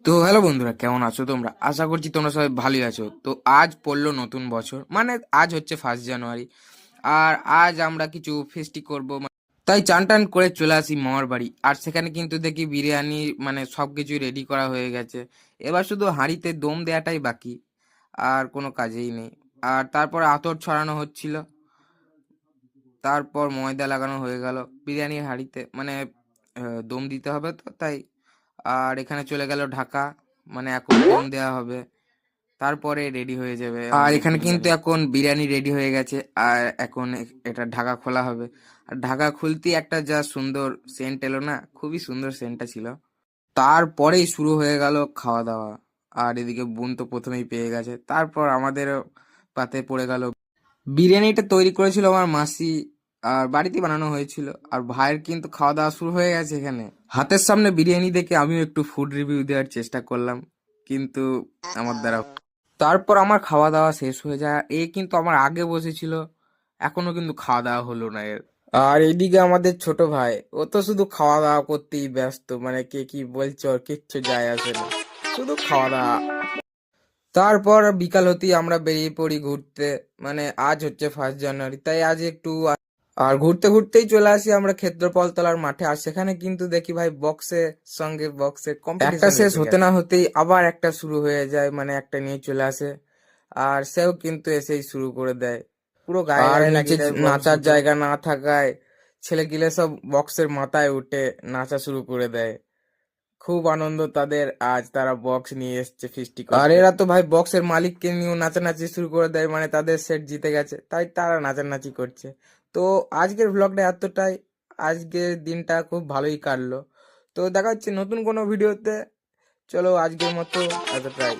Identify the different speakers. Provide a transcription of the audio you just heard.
Speaker 1: তো হ্যালো বন্ধুরা, কেমন আছো তোমরা? আশা করছি তোমরা সবাই ভালোই আছো। তো আজ পড়লো নতুন বছর, মানে আজ হচ্ছে 1 জানুয়ারি। আর আজ আমরা কিছু ফেস্টি করব, তাই চান টান করে চলে আসি মামার বাড়ি। আর সেখানে কিন্তু দেখি বিরিয়ানি, মানে সব কিছু রেডি করা হয়ে গেছে। এবার শুধু হাঁড়িতে দম দেওয়াটাই বাকি, আর কোনো কাজেই নেই। আর তারপর আতর ছড়ানো হচ্ছিল, তারপর ময়দা লাগানো হয়ে গেল বিরিয়ানির হাঁড়িতে, মানে দম দিতে হবে তো তাই। আর এখানে চলে গেল ঢাকা, মানে এখন দম দেওয়া হবে, তারপরে রেডি হয়ে যাবে। আর এখানে কিন্তু এখন বিরিয়ানি রেডি হয়ে গেছে। আর এখন এটা ঢাকা খোলা হবে। আর ঢাকা খুলতেই একটা যা সুন্দর সেন্ট এলো না, খুবই সুন্দর সেন্টটা ছিল। তারপরেই শুরু হয়ে গেল খাওয়া দাওয়া। আর এদিকে বোন তো প্রথমেই পেয়ে গেছে, তারপর আমাদের পাতে পড়ে গেল। বিরিয়ানিটা তৈরি করেছিল আমার মাসি, আর বাড়িতে বানানো হয়েছিল। আর ভাইয়ের কিন্তু খাওয়া দাওয়া শুরু হয়ে গেছে এখানে। হাতের সামনে বিরিয়ানি দেখে আমিও একটু ফুড রিভিউ দেওয়ার চেষ্টা করলাম, কিন্তু আমার দ্বারা। তারপর আমার খাওয়া দাওয়া শেষ হয়ে যায়। এ কিন্তু আমার আগে বসেছিল, এখনো কিন্তু খাওয়া দাওয়া হলো না এর। আর এদিকে আমাদের ছোট ভাই, ও তো শুধু খাওয়া দাওয়া করতেই ব্যস্ত, মানে কে কি বলছে ওর কিচ্ছু যায় আসে না, শুধু খাওয়া দাওয়া। তারপর বিকাল হতেই আমরা বেরিয়ে পড়ি ঘুরতে। মানে আজ হচ্ছে 1 জানুয়ারি, তাই আজ একটু আর ঘুরতে ঘুরতেই চলে আসি আমরা ক্ষেত্রপাল মাঠে। আর সেখানে কিন্তু দেখি ভাই বক্সের সঙ্গে বক্সের কম্পিটিশন একটা শেষ হতে না হতেই আবার একটা শুরু হয়ে যায়, মানে একটা নিয়ে চলে আসে। আর সেও কিন্তু এসেই শুরু করে দেয়, পুরো গায়ে
Speaker 2: আর
Speaker 1: গায়ে
Speaker 2: নিচে
Speaker 1: লাগিয়ে দেয়। নাচার
Speaker 2: বক্সগুলো।
Speaker 1: জায়গা না থাকায় ছেলেগিলে সব বক্সের মাথায় উঠে নাচা শুরু করে দেয়। খুব আনন্দ তাদের, আজ তারা বক্স নিয়ে এসছে ফিস্টি করতে। আর এরা তো ভাই বক্সের মালিককে নিয়েও নাচানাচি শুরু করে দেয়, মানে তাদের সেট জিতে গেছে তাই তারা নাচানাচি করছে। তো আজকের ব্লগটা এতটাই। আজকের দিনটা খুব ভালোই কাটলো। তো দেখা হচ্ছে নতুন কোনো ভিডিওতে। চলো আজকের মতো এতটাই।